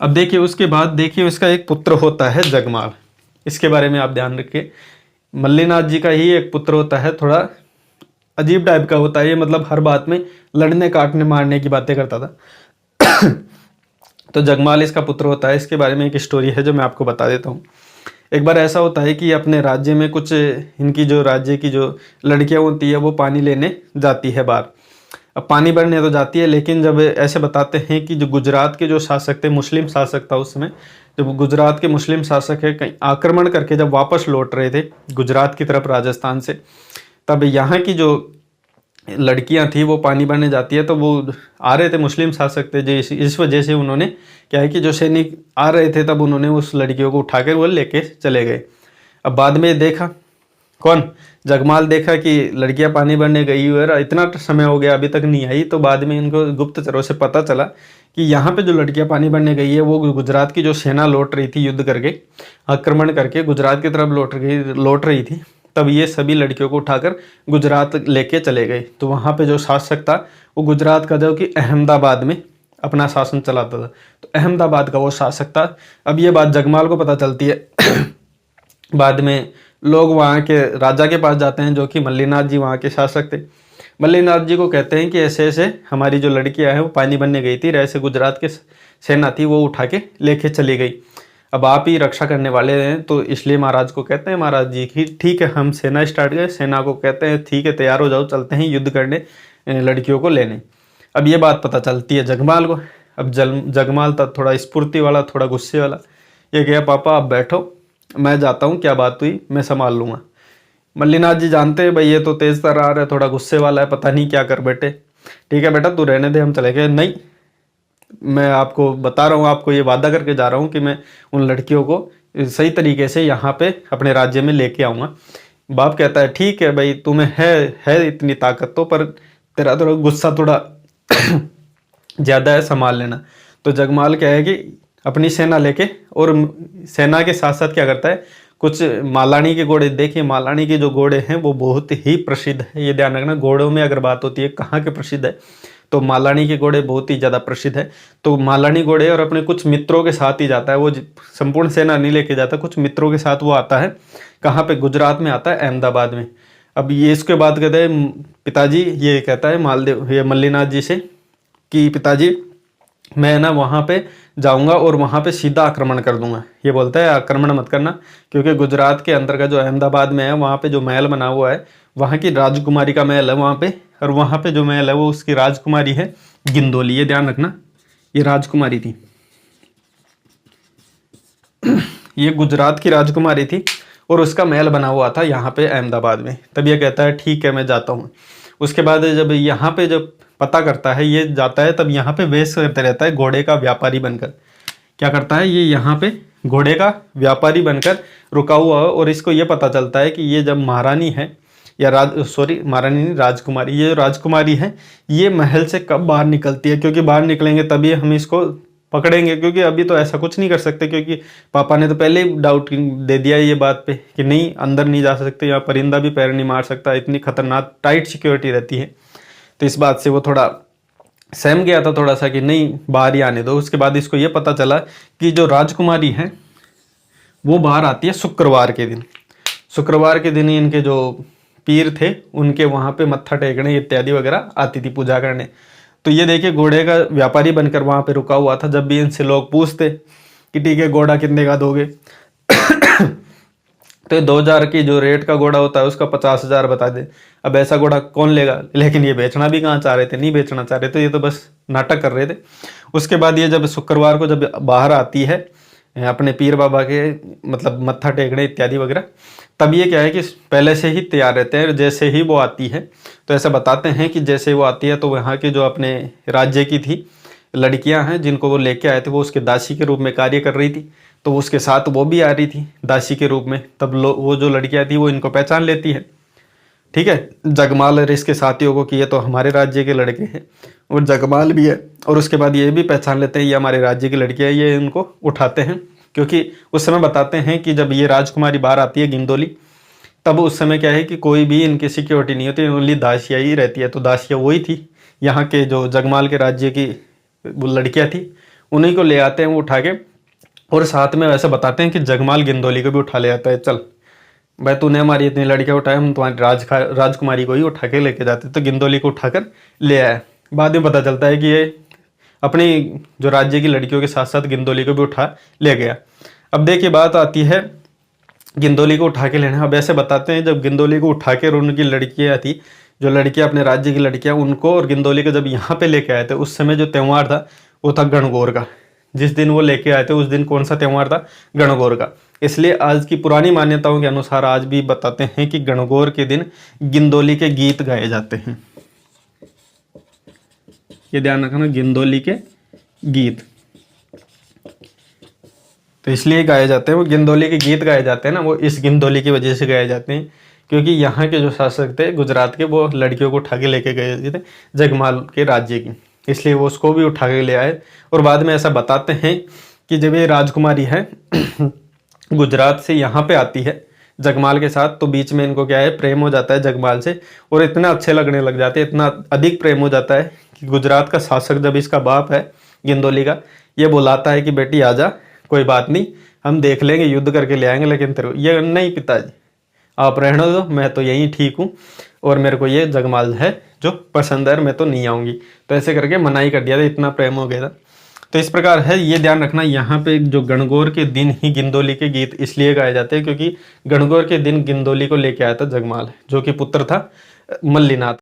अब देखिए उसके बाद देखिए उसका एक पुत्र होता है जगमाल। इसके बारे में आप ध्यान रखिए। मल्लीनाथ जी का ही एक पुत्र होता है, थोड़ा अजीब टाइप का होता है ये, मतलब हर बात में लड़ने काटने मारने की बातें करता था। तो जगमाल इसका पुत्र होता है। इसके बारे में एक स्टोरी है जो मैं आपको बता देता हूँ। एक बार ऐसा होता है कि अपने राज्य में कुछ इनकी जो राज्य की जो लड़कियां होती है वो पानी लेने जाती है बाहर। अब पानी भरने तो जाती है, लेकिन जब ऐसे बताते हैं कि जो गुजरात के जो शासक थे, मुस्लिम शासक था उस समय, जब गुजरात के मुस्लिम शासक है कहीं आक्रमण करके जब वापस लौट रहे थे गुजरात की तरफ राजस्थान से, तब यहाँ की जो लड़कियां थी वो पानी भरने जाती है। तो वो आ रहे थे, मुस्लिम शासक थे जो इस वजह से उन्होंने क्या है कि जो सैनिक आ रहे थे तब उन्होंने उस लड़कियों को उठाकर वो लेके चले गए। अब बाद में देखा कौन, जगमाल देखा कि लड़कियां पानी भरने गई हुई है, इतना समय हो गया अभी तक नहीं आई। तो बाद में इनको गुप्तचरों से पता चला कि यहाँ पे जो लड़कियां पानी भरने गई है वो गुजरात की जो सेना लौट रही थी, युद्ध करके आक्रमण करके गुजरात की तरफ लौट रही थी। तब ये सभी लड़कियों को उठाकर गुजरात लेके चले गए। तो वहाँ पे जो शासक था वो गुजरात का जो कि अहमदाबाद में अपना शासन चलाता था, तो अहमदाबाद का वो शासक था। अब ये बात जगमाल को पता चलती है। बाद में लोग वहाँ के राजा के पास जाते हैं जो कि मल्लीनाथ जी वहाँ के शासक थे। मल्लीनाथ जी को कहते हैं कि ऐसे ऐसे हमारी जो लड़कियां हैं वो पानी भरने गई थी, ऐसे गुजरात के सेना थी वो उठा के लेके चली गई, अब आप ही रक्षा करने वाले हैं। तो इसलिए महाराज को कहते हैं, महाराज जी की ठीक है हम सेना स्टार्ट करें। सेना को कहते हैं ठीक है तैयार हो जाओ, चलते हैं युद्ध करने लड़कियों को लेने। अब ये बात पता चलती है जगमाल को। अब जगमाल था थोड़ा स्फूर्ति वाला, थोड़ा गुस्से वाला। ये कहा पापा आप बैठो, मैं जाता हूँ, क्या बात हुई मैं संभाल लूँगा। मल्लीनाथ जी जानते हैं भाई ये तो तेज तर्रार है, थोड़ा गुस्से वाला है, पता नहीं क्या कर बैठे। ठीक है बेटा तू रहने दे, हम चले गए। नहीं, मैं आपको बता रहा हूँ, आपको ये वादा करके जा रहा हूँ कि मैं उन लड़कियों को सही तरीके से यहाँ पे अपने राज्य में लेके आऊँगा। बाप कहता है ठीक है भाई तुम्हें है इतनी ताकत तो, पर तेरा थोड़ा गुस्सा थोड़ा ज़्यादा है, संभाल लेना। तो जगमाल क्या है कि अपनी सेना लेके, और सेना के साथ साथ क्या करता है, कुछ मालानी के घोड़े, देखिए मालानी के जो घोड़े हैं वो बहुत ही प्रसिद्ध है, ये ध्यान रखना। घोड़ों में अगर बात होती है कहाँ के प्रसिद्ध है तो मालानी के घोड़े बहुत ही ज़्यादा प्रसिद्ध है। तो मालानी घोड़े और अपने कुछ मित्रों के साथ ही जाता है वो, संपूर्ण सेना नहीं लेके जाता, कुछ मित्रों के साथ वो आता है। कहाँ पे, गुजरात में आता है, अहमदाबाद में। अब ये इसके बाद कहते हैं पिताजी, ये कहता है मालदेव ये मल्लीनाथ जी से कि पिताजी मैं ना वहाँ पे जाऊँगा और वहाँ पे सीधा आक्रमण कर दूंगा। ये बोलता है आक्रमण मत करना, क्योंकि गुजरात के अंदर का जो अहमदाबाद में है वहाँ पे जो महल बना हुआ है वहाँ की राजकुमारी का महल है वहाँ पे, और वहाँ पे जो महल है वो उसकी राजकुमारी है गिंदोली, ये ध्यान रखना, ये राजकुमारी थी। ये गुजरात की राजकुमारी थी और उसका महल बना हुआ था यहाँ पे अहमदाबाद में। तब ये कहता है ठीक है मैं जाता हूँ। उसके बाद जब यहाँ पे जब पता करता है, ये जाता है तब यहाँ पे वेश करते रहता है घोड़े का व्यापारी बनकर। क्या करता है ये यहाँ पे घोड़े का व्यापारी बनकर रुका हुआ है, और इसको ये पता चलता है कि ये जब महारानी है या महारानी नहीं, राजकुमारी, ये राजकुमारी है ये महल से कब बाहर निकलती है, क्योंकि बाहर निकलेंगे तभी हम इसको पकड़ेंगे, क्योंकि अभी तो ऐसा कुछ नहीं कर सकते, क्योंकि पापा ने तो पहले ही डाउट दे दिया ये बात पे कि नहीं अंदर नहीं जा सकते, या परिंदा भी पैर नहीं मार सकता, इतनी खतरनाक टाइट सिक्योरिटी रहती है। तो इस बात से वो थोड़ा सहम गया था थोड़ा सा कि नहीं बाहर ही आने दो। उसके बाद इसको ये पता चला कि जो राजकुमारी है वो बाहर आती है शुक्रवार के दिन। शुक्रवार के दिन ही इनके जो पीर थे उनके वहाँ पे मत्था टेकने इत्यादि वगैरह आती थी पूजा करने। तो ये देखिए घोड़े का व्यापारी बनकर वहाँ पे रुका हुआ था। जब भी इनसे लोग पूछते कि ठीक है घोड़ा कितने का दोगे तो 2000 की जो रेट का घोड़ा होता है उसका 50,000 बता दे। अब ऐसा घोड़ा कौन लेगा, लेकिन ये बेचना भी कहाँ चाह रहे थे, नहीं बेचना चाह रहे थे, ये तो बस नाटक कर रहे थे। उसके बाद ये जब शुक्रवार को जब बाहर आती है अपने पीर बाबा के मतलब मत्था टेकने इत्यादि वगैरह, तब ये क्या है कि पहले से ही तैयार रहते हैं। जैसे ही वो आती है तो ऐसा बताते हैं कि जैसे वो आती है तो वहाँ के जो अपने राज्य की थी लड़कियां हैं जिनको वो लेके आए थे वो उसके दासी के रूप में कार्य कर रही थी, तो उसके साथ वो भी आ रही थी दासी के रूप में। तब वो जो लड़कियां थी वो इनको पहचान लेती है, ठीक है, जगमाल और इसके साथियों को कि ये तो हमारे राज्य के लड़के हैं, और जगमाल भी है। और उसके बाद ये भी पहचान लेते हैं ये हमारे राज्य की लड़कियां है, ये इनको उठाते हैं। क्योंकि उस समय बताते हैं कि जब ये राजकुमारी बाहर आती है गिंदोली, तब उस समय क्या है कि कोई भी इनकी सिक्योरिटी नहीं होती, ओनली दासिया ही रहती है। तो दासिया वही थी यहाँ के जो जगमाल के राज्य की वो लड़कियाँ थी, उन्हीं को ले आते हैं वो उठा के, और साथ में वैसे बताते हैं कि जगमाल गिंदोली को भी उठा ले आता है, चल भाई तूने हमारी इतनी लड़कियां उठाए, हम तुम्हारी राजकुमारी को ही उठा के लेके जाते। तो गिंदोली को उठाकर ले आया। बाद में पता चलता है कि ये अपनी जो राज्य की लड़कियों के साथ साथ गिंदोली को भी उठा ले गया। अब देखिए बात आती है गिंदोली को उठा के लेना। अब ऐसे बताते हैं जब गिंदोली को उठा के और उनकी लड़कियां थी, जो लड़कियां अपने राज्य की लड़कियां, उनको और गिंदोली को जब यहाँ पे लेके आए थे, उस समय जो त्यौहार था वो था गणगौर का। जिस दिन वो लेके आए थे उस दिन कौन सा त्यौहार था? गणगौर का। इसलिए आज की पुरानी मान्यताओं के अनुसार आज भी बताते हैं कि गणगौर के दिन गिंदोली के गीत गाए जाते हैं। ये ध्यान रखना, गिंदोली के गीत तो इसलिए गाए जाते हैं, वो गिंदोली के गीत गाए जाते हैं ना, वो इस गिंदोली की वजह से गाए जाते हैं क्योंकि यहाँ के जो शासक थे गुजरात के, वो लड़कियों को उठा के लेके गए थे जगमाल के राज्य की, इसलिए वो उसको भी उठा के ले आए। और बाद में ऐसा बताते हैं कि जब ये राजकुमारी है गुजरात से यहाँ पे आती है जगमाल के साथ, तो बीच में इनको क्या है, प्रेम हो जाता है जगमाल से, और इतना अच्छे लगने लग जाते हैं, इतना अधिक प्रेम हो जाता है कि गुजरात का शासक जब इसका बाप है गिंदोली का, ये बुलाता है कि बेटी आजा, कोई बात नहीं हम देख लेंगे, युद्ध करके ले आएंगे, लेकिन तेरे को ये नहीं पिताजी आप रहने दो, मैं तो यहीं ठीक हूँ और मेरे को ये जगमाल है जो पसंद है, मैं तो नहीं आऊँगी। तो ऐसे करके मनाही कर दिया था, इतना प्रेम हो गया था। तो इस प्रकार है, ये ध्यान रखना यहाँ पे जो गणगौर के दिन ही गिंदोली के गीत इसलिए गाए जाते हैं क्योंकि गणगौर के दिन गिंदोली को लेके आया था जगमाल, जो कि पुत्र था मल्लीनाथ।